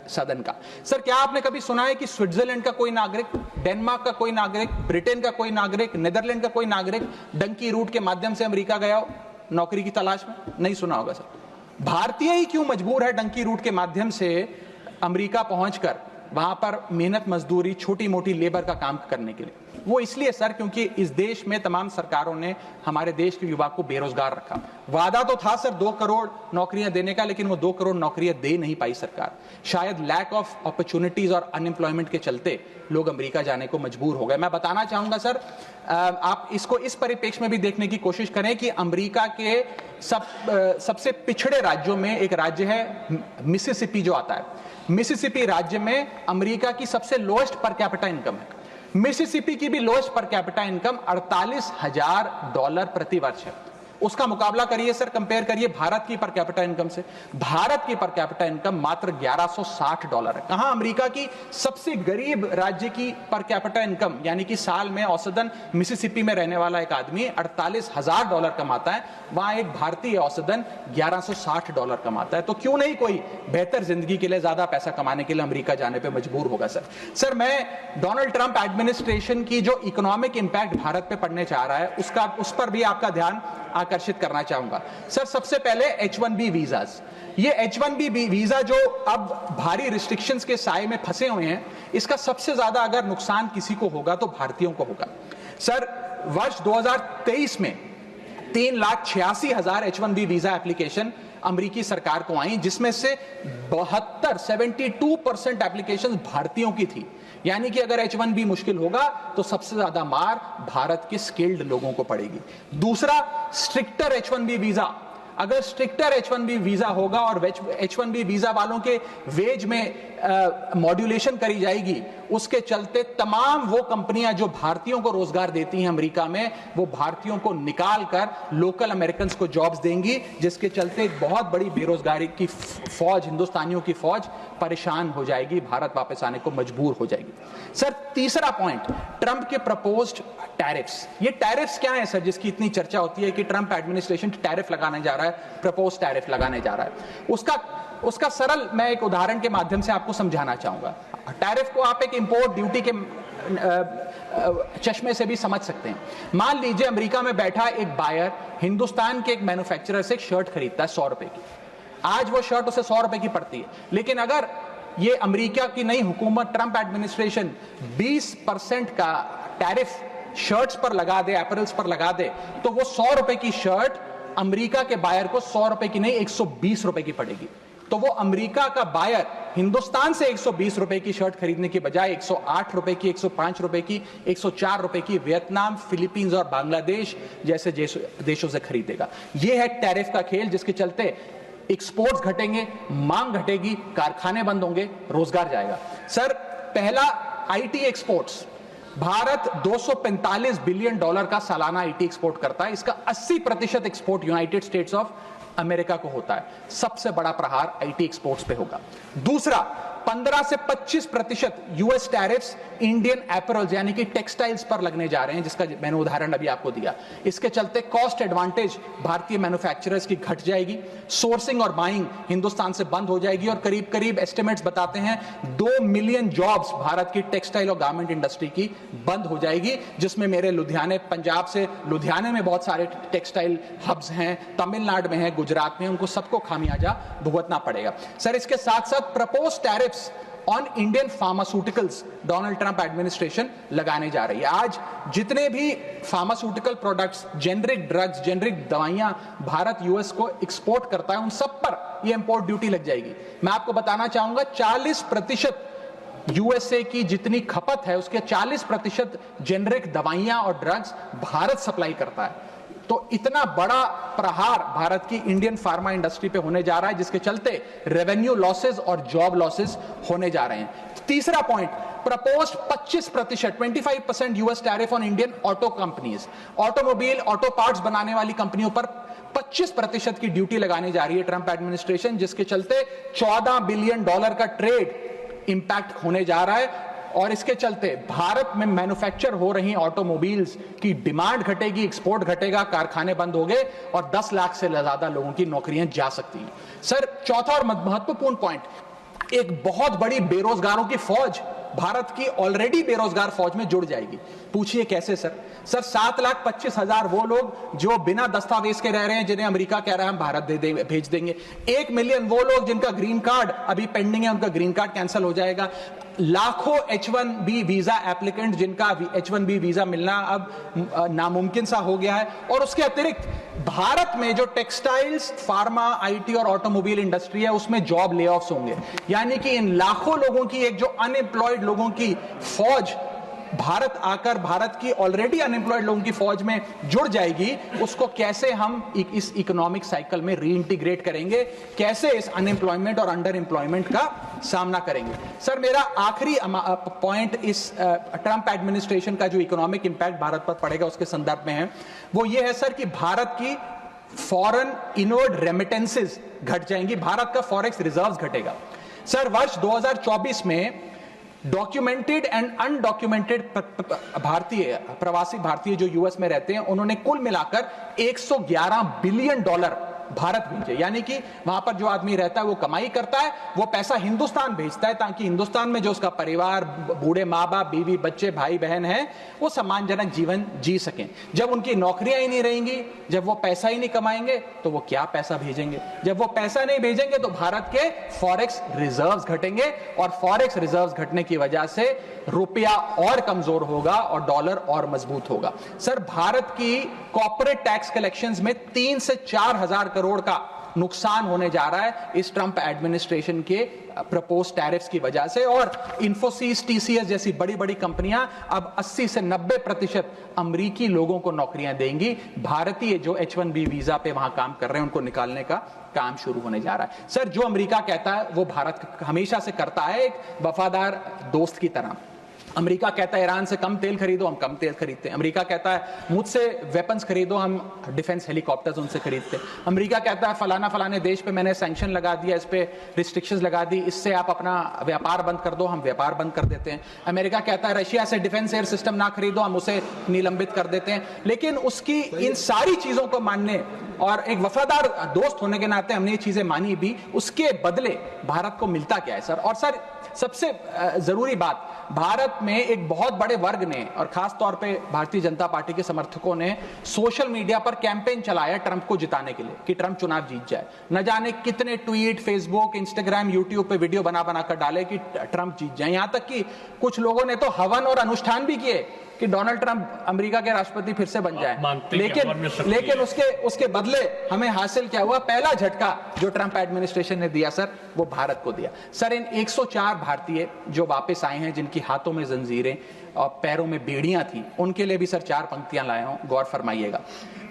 सदन का। सर, क्या आपने कभी सुना है कि स्विट्जरलैंड का कोई नागरिक, डेनमार्क का कोई नागरिक, ब्रिटेन का कोई नागरिक, नीदरलैंड का कोई नागरिक डंकी रूट के माध्यम से अमेरिका गया हो नौकरी की तलाश में? नहीं सुना होगा सर। भारतीय ही क्यों मजबूर है डंकी रूट के माध्यम से अमेरिका पहुंचकर वहां पर मेहनत मजदूरी, छोटी मोटी लेबर का काम करने के लिए? वो इसलिए सर क्योंकि इस देश में तमाम सरकारों ने हमारे देश के युवा को बेरोजगार रखा। वादा तो था सर 2 करोड़ नौकरियां देने का, लेकिन वो 2 करोड़ नौकरियां दे नहीं पाई सरकार। शायद लैक ऑफ अपॉर्चुनिटीज और अनएम्प्लॉयमेंट के चलते लोग अमेरिका जाने को मजबूर हो गए। मैं बताना चाहूंगा सर, आप इसको इस परिप्रेक्ष्य में भी देखने की कोशिश करें कि अमेरिका के सबसे पिछड़े राज्यों में एक राज्य है मिसिसिपी जो आता है। मिसिसिपी राज्य में अमेरिका की सबसे लोएस्ट पर कैपिटा इनकम है। मिसिसिपी की भी लोएस्ट पर कैपिटा इनकम $48,000 प्रति वर्ष है। उसका मुकाबला करिए सर, कंपेयर करिए भारत की पर कैपिटा इनकम से। भारत की पर कैपिटा इनकम मात्र $1160 है। कहां अमेरिका की सबसे गरीब राज्य की पर कैपिटा इनकम, यानी कि साल में औसतन मिसिसिपी में रहने वाला एक आदमी $48,000 कमाता है, वहां एक भारतीय औसतन $1160 कमाता है। तो क्यों नहीं कोई बेहतर जिंदगी के लिए, ज्यादा पैसा कमाने के लिए अमेरिका जाने पर मजबूर होगा सर। मैं डोनाल्ड ट्रंप एडमिनिस्ट्रेशन की जो इकोनॉमिक इंपैक्ट भारत पे पड़ने जा रहा है उस पर भी आपका ध्यान आकर्षित करना चाहूंगा सर। सबसे पहले H1B वीजास, ये H1B वीजा जो अब भारी रिस्ट्रिक्शंस के साए में फंसे हुए हैं, इसका सबसे ज्यादा अगर नुकसान किसी को होगा तो भारतीयों को होगा सर। वर्ष 2023 में 3,86,000 H1B वीजा एप्लीकेशन अमेरिकी सरकार को आई, जिसमें से 72% एप्लीकेशन भारतीयों की थी। यानी कि अगर H1B मुश्किल होगा तो सबसे ज्यादा मार भारत के स्किल्ड लोगों को पड़ेगी। दूसरा, स्ट्रिक्टर H1B वीजा, अगर स्ट्रिक्टर H1B वीजा होगा और H1B वीजा वालों के वेज में मॉड्यूलेशन करी जाएगी, उसके चलते तमाम वो कंपनियां जो भारतीयों को रोजगार देती हैं अमेरिका में, वो भारतीयों को निकाल कर लोकल अमेरिकन को जॉब्स देंगी, जिसके चलते एक बहुत बड़ी बेरोजगारी की फौज, हिंदुस्तानियों की फौज परेशान हो जाएगी, भारत वापस आने को मजबूर हो जाएगी। सर तीसरा पॉइंट, ट्रंप के प्रपोज्ड टैरिफ्स। ये टैरिफ्स क्या है सर जिसकी इतनी चर्चा होती है कि ट्रंप एडमिनिस्ट्रेशन टैरिफ लगाने जा रहा है, प्रपोज टैरिफ लगाने जा रहा है। उसका सरल मैं एक उदाहरण के माध्यम से आपको समझाना चाहूंगा। टैरिफ को आप एक इंपोर्ट ड्यूटी के चश्मे से भी समझ सकते हैं। मान लीजिए अमेरिका में बैठा एक बायर हिंदुस्तान के एक मैन्युफैक्चरर से एक शर्ट खरीदता है 100 रुपए की। आज वो शर्ट उसे 100 रुपए की पड़ती है, लेकिन अगर ये अमेरिका की नई हुकूमत ट्रंप एडमिनिस्ट्रेशन 20% का टैरिफ शर्ट्स पर लगा दे, अपैरल्स पर लगा दे, तो वो 100 रुपए की शर्ट अमेरिका के बायर को 100 रुपए की नहीं 120 रुपए की पड़ेगी। तो वो अमेरिका का बायर हिंदुस्तान से 120 रुपए की शर्ट खरीदने के बजाय 108 रुपए की, 105 रुपए की, 104 रुपए की वियतनाम, फिलीपींस और बांग्लादेश जैसे देशों से खरीदेगा। यह है टैरिफ का खेल, जिसके चलते एक्सपोर्ट्स घटेंगे, मांग घटेगी, कारखाने बंद होंगे, रोजगार जाएगा। सर पहला, आईटी एक्सपोर्ट्स। भारत $245 बिलियन का सालाना आईटी एक्सपोर्ट करता है। इसका 80% export United states of America को होता है। सबसे बड़ा प्रहार आईटी एक्सपोर्ट्स पे होगा। दूसरा, 15 से 25% यूएस टैरिफ्स इंडियन एपरल्स यानी कि टेक्सटाइल्स पर लगने जा रहे हैं, जिसका मैंने उदाहरण अभी आपको दिया। इसके चलते कॉस्ट एडवांटेज भारतीय मैन्युफैक्चरर्स की घट जाएगी, सोर्सिंग और बाइंग हिंदुस्तान से बंद हो जाएगी, और करीब करीब एस्टिमेट्स बताते हैं 2 मिलियन जॉब्स भारत की टेक्सटाइल और गारमेंट इंडस्ट्री की बंद हो जाएगी, जिसमें मेरे लुधियाने, पंजाब से लुधियाने में बहुत सारे टेक्सटाइल हब्स हैं, तमिलनाडु में है, गुजरात में, उनको सबको खामियाजा भुगतना पड़ेगा। सर इसके साथ साथ propose tariffs on Indian pharmaceuticals Donald Trump administration लगाने जा रही है। आज जितने भी pharmaceutical products, generic drugs, generic दवाइयां भारत यूएस को एक्सपोर्ट करता है, उन सब पर ये इंपोर्ट ड्यूटी लग जाएगी। मैं आपको बताना चाहूंगा 40% यूएसए की जितनी खपत है उसके 40% जेनरिक दवाइयां और ड्रग्स भारत सप्लाई करता है। तो इतना बड़ा प्रहार भारत की इंडियन फार्मा इंडस्ट्री पे होने जा रहा है, जिसके चलते रेवेन्यू लॉसेस और जॉब लॉसेस होने जा रहे हैं। तीसरा point, proposed 25% US tariff on Indian auto companies. Automobile, auto parts बनाने वाली कंपनियों पर 25% की ड्यूटी लगाने जा रही है ट्रंप एडमिनिस्ट्रेशन, जिसके चलते $14 बिलियन का ट्रेड इंपैक्ट होने जा रहा है। और इसके चलते भारत में मैन्युफैक्चर हो रही ऑटोमोबाइल्स की डिमांड घटेगी, एक्सपोर्ट घटेगा, कारखाने बंद होंगे और 10 लाख से ज्यादा लोगों की नौकरियां जा सकती हैं। सर चौथा और महत्वपूर्ण पॉइंट, एक बहुत बड़ी बेरोजगारों की फौज भारत की ऑलरेडी बेरोजगार फौज में जुड़ जाएगी। पूछिए कैसे सर? सर 7,25,000 वो लोग जो बिना दस्तावेज के रह रहे हैं, जिन्हें अमेरिका कह रहा है हम भारत भेज देंगे। 1 मिलियन वो लोग जिनका ग्रीन कार्ड अभी पेंडिंग है, उनका ग्रीन कार्ड कैंसिल हो जाएगा। लाखों H1B वीजा एप्लीकेंट जिनका H1B वीजा मिलना अब नामुमकिन सा हो गया है। और उसके अतिरिक्त भारत में जो टेक्सटाइल्स, फार्मा, IT और ऑटोमोबाइल इंडस्ट्री है, उसमें जॉब ले ऑफ्स होंगे। यानी कि इन लाखों लोगों की एक जो अनएम्प्लॉयड लोगों की फौज भारत आकर भारत की ऑलरेडी अनएम्प्लॉयड लोगों की फौज में जुड़ जाएगी, उसको कैसे हम इस इकोनॉमिक साइकिल में रीइंटीग्रेट करेंगे, कैसे इस अनएम्प्लॉयमेंट और अंडर एम्प्लॉयमेंट का सामना करेंगे। सर मेरा आखिरी पॉइंट इस ट्रंप एडमिनिस्ट्रेशन का जो इकोनॉमिक इंपैक्ट भारत पर पड़ेगा उसके संदर्भ में है, वो ये है सर कि भारत की फॉरेन इनवर्ड रेमिटेंसेस घट जाएंगी, भारत का फॉरेक्स रिजर्व्स घटेगा। सर वर्ष 2024 में डॉक्यूमेंटेड एंड अनडॉक्यूमेंटेड भारतीय, प्रवासी भारतीय जो यूएस में रहते हैं, उन्होंने कुल मिलाकर $111 बिलियन भारत भेजे। यानी कि वहां पर जो आदमी रहता है वो कमाई करता है, वो पैसा हिंदुस्तान भेजता है ताकि हिंदुस्तान में जो उसका परिवार, बूढ़े माँ बाप, बीवी बच्चे, भाई बहन हैं, वो सम्मानजनक जीवन जी सकें। जब उनकी नौकरियां ही नहीं रहेंगी, जब वो पैसा ही नहीं कमाएंगे, तो वो क्या पैसा भेजेंगे? जब वो पैसा नहीं भेजेंगे तो भारत के फॉरेक्स रिजर्व्स घटेंगे, और फॉरेक्स रिजर्व्स घटने की वजह से रुपया और कमजोर होगा और डॉलर और मजबूत होगा। सर भारत की कॉर्पोरेट टैक्स कलेक्शंस में 3 से 4 हजार करोड़ का नुकसान होने जा रहा है इस ट्रंप एडमिनिस्ट्रेशन के प्रपोज टैरिफ्स की वजह से। और इन्फोसिस, TCS जैसी बड़ी बड़ी कंपनियां अब 80 से 90% अमेरिकी लोगों को नौकरियां देंगी। भारतीय जो H1B वीजा पे वहां काम कर रहे हैं उनको निकालने का काम शुरू होने जा रहा है। सर जो अमेरिका कहता है वो भारत हमेशा से करता है, एक वफादार दोस्त की तरह। अमेरिका कहता है ईरान से कम तेल खरीदो, हम कम तेल खरीदते हैं। अमेरिका कहता है मुझसे वेपन्स खरीदो, हम डिफेंस हेलीकॉप्टर्स उनसे खरीदते हैं। अमेरिका कहता है फलाना फलाने देश पे मैंने सैंक्शन लगा दिया, इस पे रिस्ट्रिक्शंस लगा दी, इससे आप अपना व्यापार बंद कर दो, हम व्यापार बंद कर देते हैं। अमेरिका कहता है रशिया से डिफेंस एयर सिस्टम ना खरीदो, हम उसे निलंबित कर देते हैं। लेकिन उसकी इन सारी चीजों को मानने और एक वफादार दोस्त होने के नाते हमने ये चीजें मानी भी, उसके बदले भारत को मिलता क्या है सर? और सर सबसे जरूरी बात, भारत में एक बहुत बड़े वर्ग ने और खास तौर पे भारतीय जनता पार्टी के समर्थकों ने सोशल मीडिया पर कैंपेन चलाया ट्रंप को जिताने के लिए कि ट्रंप चुनाव जीत जाए। न जाने कितने ट्वीट, फेसबुक, इंस्टाग्राम, यूट्यूब पे वीडियो बना बना कर डाले कि ट्रंप जीत जाए। यहां तक कि कुछ लोगों ने तो हवन और अनुष्ठान भी किए कि डोनाल्ड ट्रंप अमेरिका के राष्ट्रपति फिर से बन जाए। लेकिन उसके बदले हमें हासिल क्या हुआ? पहला झटका जो ट्रंप एडमिनिस्ट्रेशन ने दिया सर, वो भारत को दिया। सर इन 104 भारतीय जो वापस आए हैं, जिनकी हाथों में जंजीरें और पैरों में बेड़ियां थी, उनके लिए भी सर 4 पंक्तियां लाया हूं, गौर फरमाइएगा।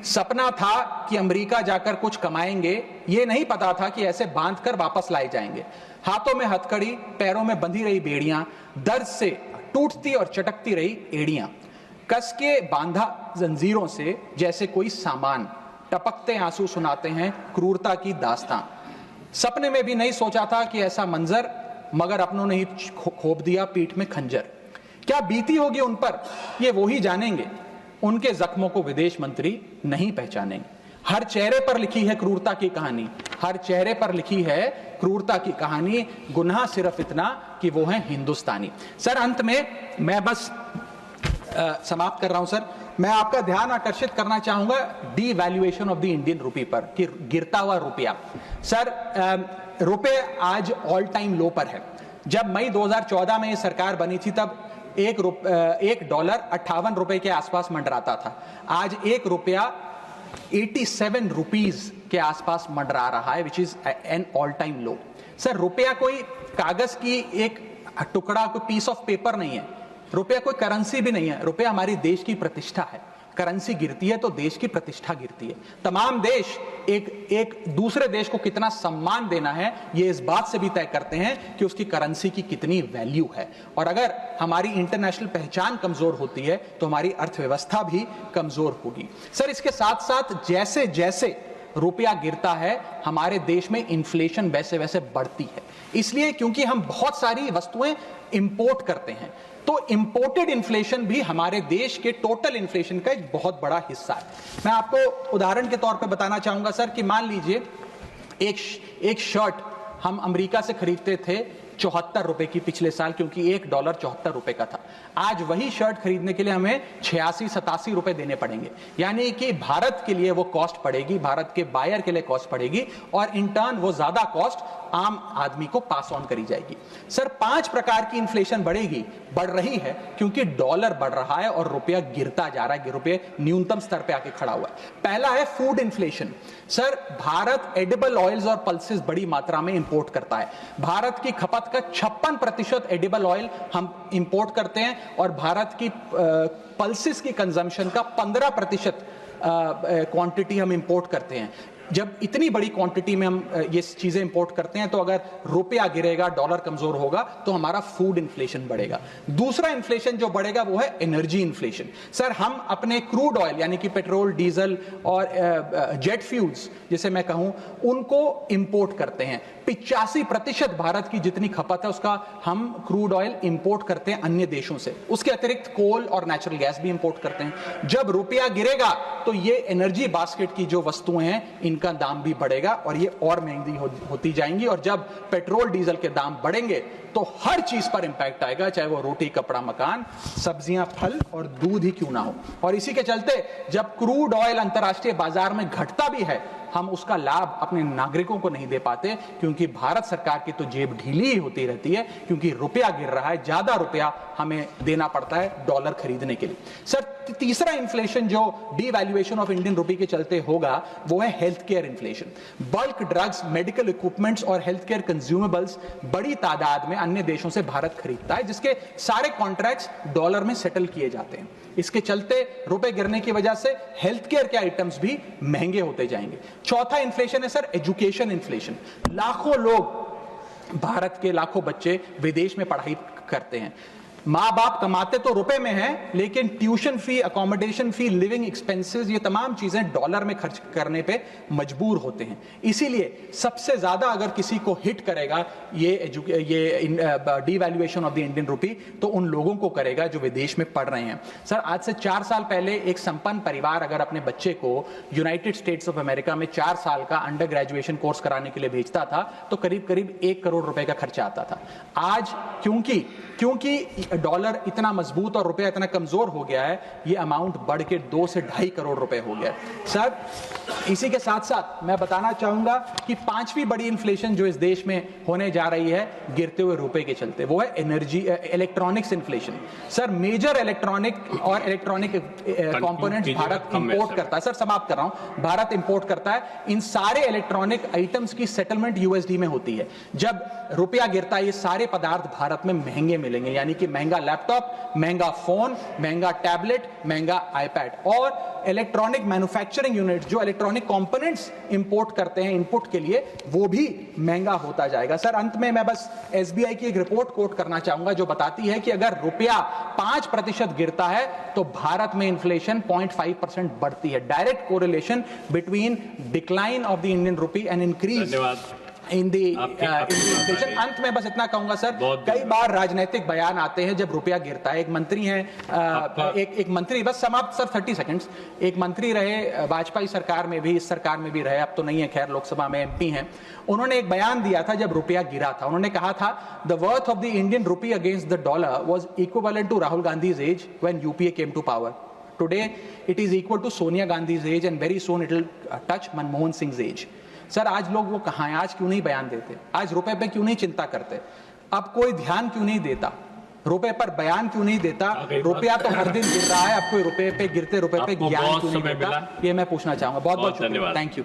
सपना था कि अमेरिका जाकर कुछ कमाएंगे, ये नहीं पता था कि ऐसे बांध कर वापस लाए जाएंगे। हाथों में हथकड़ी, पैरों में बंधी रही बेड़ियां, दर्द से टूटती और चटकती रही एड़ियां, कस के बांधा जंजीरों से जैसे कोई सामान, टपकते आंसू सुनाते हैं क्रूरता की दास्तां। सपने में भी नहीं सोचा था कि ऐसा मंजर, मगर अपनों ने ही खोप दिया पीठ में खंजर। क्या बीती होगी उन पर ये वो ही जानेंगे, उनके जख्मों को विदेश मंत्री नहीं पहचानेंगे। हर चेहरे पर लिखी है क्रूरता की कहानी, हर चेहरे पर लिखी है क्रूरता की कहानी, गुनाह सिर्फ इतना कि वो है हिंदुस्तानी। सर अंत में मैं बस समाप्त कर रहा हूं सर, मैं आपका ध्यान आकर्षित करना चाहूंगा डीवैल्यूएशन ऑफ द इंडियन रुपी पर, कि गिरता हुआ रुपया। सर रुपये आज ऑल टाइम लो पर है। जब मई 2014 में ये सरकार बनी थी तब $1 58 के आसपास मंडराता था। आज $1 87 रुपीज के आसपास मंडरा रहा है, which is an all time low. Sir रुपया कोई कागज की एक टुकड़ा, कोई पीस ऑफ पेपर नहीं है, रुपया कोई करेंसी भी नहीं है, रुपया हमारी देश की प्रतिष्ठा है। करेंसी गिरती है तो देश की प्रतिष्ठा गिरती है। तमाम देश एक दूसरे देश को कितना सम्मान देना है ये इस बात से भी तय करते हैं कि उसकी करेंसी की कितनी वैल्यू है। और अगर हमारी इंटरनेशनल पहचान कमजोर होती है तो हमारी अर्थव्यवस्था भी कमजोर होगी। सर इसके साथ साथ जैसे जैसे रुपया गिरता है हमारे देश में इन्फ्लेशन वैसे वैसे बढ़ती है, इसलिए क्योंकि हम बहुत सारी वस्तुएं इंपोर्ट करते हैं, तो इंपोर्टेड इन्फ्लेशन भी हमारे देश के टोटल इन्फ्लेशन का एक बहुत बड़ा हिस्सा है। मैं आपको उदाहरण के तौर पे बताना चाहूंगा सर कि मान लीजिए एक शर्ट हम अमेरिका से खरीदते थे 74 रुपए की पिछले साल, क्योंकि $1 74 रुपए का था। आज वही शर्ट खरीदने के लिए हमें 86-87 रुपए देने पड़ेंगे, यानी कि भारत के लिए वो कॉस्ट पड़ेगी, भारत के बायर के लिए कॉस्ट पड़ेगी, और इन टर्न वो ज्यादा कॉस्ट आम आदमी को पास ऑन करी जाएगी। सर 5 प्रकार की इन्फ्लेशन बढ़ रही है, क्योंकि डॉलर बढ़ रहा है और रुपया गिरता जा रहा है, रुपये न्यूनतम स्तर पे आके खड़ा हुआ है। पहला है food inflation. Sir Bharat edible oils और पल्सेस बड़ी मात्रा में इंपोर्ट करता है। भारत की खपत का 56% एडिबल ऑयल हम इंपोर्ट करते हैं, और भारत की पल्सेस की कंजम्पशन का 15% क्वांटिटी हम इंपोर्ट करते हैं। जब इतनी बड़ी क्वांटिटी में हम ये चीजें इंपोर्ट करते हैं, तो अगर रुपया गिरेगा, डॉलर कमजोर होगा, तो हमारा फूड इन्फ्लेशन बढ़ेगा। दूसरा इन्फ्लेशन जो बढ़ेगा वो है एनर्जी इन्फ्लेशन। सर हम अपने क्रूड ऑयल यानी कि पेट्रोल, डीजल और जेट फ्यूल्स जिसे मैं कहूं, उनको इंपोर्ट करते हैं। 85% भारत की जितनी खपत है उसका हम क्रूड ऑयल इंपोर्ट करते हैं अन्य देशों से। उसके अतिरिक्त कोल और नेचुरल गैस भी इंपोर्ट करते हैं। जब रुपया गिरेगा तो ये एनर्जी बास्केट की जो वस्तुएं हैं इनका दाम भी बढ़ेगा और ये और महंगी होती जाएंगी, और जब पेट्रोल डीजल के दाम बढ़ेंगे तो हर चीज पर इंपैक्ट आएगा, चाहे वो रोटी, कपड़ा, मकान, सब्जियां, फल और दूध ही क्यों ना हो। और इसी के चलते जब क्रूड ऑयल अंतर्राष्ट्रीय बाजार में घटता भी है, हम उसका लाभ अपने नागरिकों को नहीं दे पाते, क्योंकि भारत सरकार की तो जेब ढीली ही होती रहती है, क्योंकि रुपया गिर रहा है, ज्यादा रुपया हमें देना पड़ता है डॉलर खरीदने के लिए। सर तीसरा इन्फ्लेशन जो डीवैल्यूएशन ऑफ इंडियन रुपी के चलते होगा वो है health care inflation. Bulk drugs, medical equipments और हेल्थ केयर कंज्यूमेबल्स बड़ी तादाद में अन्य देशों से भारत खरीदता है, जिसके सारे कॉन्ट्रैक्ट्स डॉलर में सेटल किए जाते हैं। इसके चलते रुपए गिरने की वजह से हेल्थ केयर के आइटम्स भी महंगे होते जाएंगे। चौथा इन्फ्लेशन है सर एजुकेशन इन्फ्लेशन। लाखों लोग, भारत के लाखों बच्चे विदेश में पढ़ाई करते हैं। माँ बाप कमाते तो रुपए में हैं, लेकिन ट्यूशन फी, अकोमोडेशन फी, लिविंग एक्सपेंसेस, ये तमाम चीजें डॉलर में खर्च करने पे मजबूर होते हैं। इसीलिए सबसे ज्यादा अगर किसी को हिट करेगा ये डीवैल्यूएशन ऑफ द इंडियन रुपी, तो उन लोगों को करेगा जो विदेश में पढ़ रहे हैं। सर आज से 4 साल पहले एक संपन्न परिवार अगर अपने बच्चे को यूनाइटेड स्टेट्स ऑफ अमेरिका में 4 साल का अंडर ग्रेजुएशन कोर्स कराने के लिए भेजता था, तो करीब करीब 1 करोड़ रुपए का खर्चा आता था। आज क्योंकि डॉलर इतना मजबूत और रुपया इतना कमजोर हो गया है, ये अमाउंट बढ़ के 2 से 2.5 करोड़ रुपए हो गया। सर इसी के साथ साथ मैं बताना चाहूंगा कि 5वीं बड़ी इन्फ्लेशन जो इस देश में होने जा रही है गिरते हुए रुपए के चलते, वो है electronics inflation. Sir major electronic components Bharat import करता है। सर समाप्त कर रहा हूं, भारत इंपोर्ट करता है। इन सारे इलेक्ट्रॉनिक आइटम्स की सेटलमेंट यूएसडी में होती है। जब रुपया गिरता है, ये सारे पदार्थ भारत में महंगे मिलेंगे, यानी कि महंगा लैपटॉप, महंगा फोन, महंगा टैबलेट, महंगा आईपैड। और इलेक्ट्रॉनिक मैन्युफैक्चरिंग यूनिट जो इलेक्ट्रॉनिक कंपोनेंट्स इंपोर्ट करते हैं इनपुट के लिए, वो भी महंगा होता जाएगा। सर अंत में मैं बस एसबीआई की एक रिपोर्ट कोट करना चाहूंगा जो बताती है कि अगर रुपया 5% गिरता है तो भारत में इन्फ्लेशन 0.5% बढ़ती है। Direct correlation between decline of the Indian rupee and increase in the inflation. अंत में बस इतना कहूंगा सर, कई बार राजनीतिक बयान आते हैं जब रुपया गिरता है। एक मंत्री हैं, एक मंत्री, बस समाप्त सर 30 सेकंड्स, एक मंत्री रहे वाजपेयी सरकार में भी, इस सरकार में भी रहे, अब तो नहीं है खैर, लोकसभा में एमपी हैं। उन्होंने एक बयान दिया था जब रुपया गिरा था। उन्होंने कहा था the worth of the Indian rupee against the dollar was equivalent to Rahul Gandhi's age when UPA came to power. Today it is equal to Sonia Gandhi's age and very soon it will touch Manmohan Singh's age. Sir आज लोग वो कहाँ हैं? आज क्यों नहीं बयान देते? आज रुपए पे क्यों नहीं चिंता करते? अब कोई ध्यान क्यों नहीं देता? रुपए पर बयान क्यों नहीं देता? रुपया तो हर दिन गिर रहा है, अब कोई रुपए पे गिरते रुपए पे ज्ञान क्यों नहीं देता? ये मैं पूछना चाहूंगा। बहुत बहुत शुक्रिया, थैंक यू।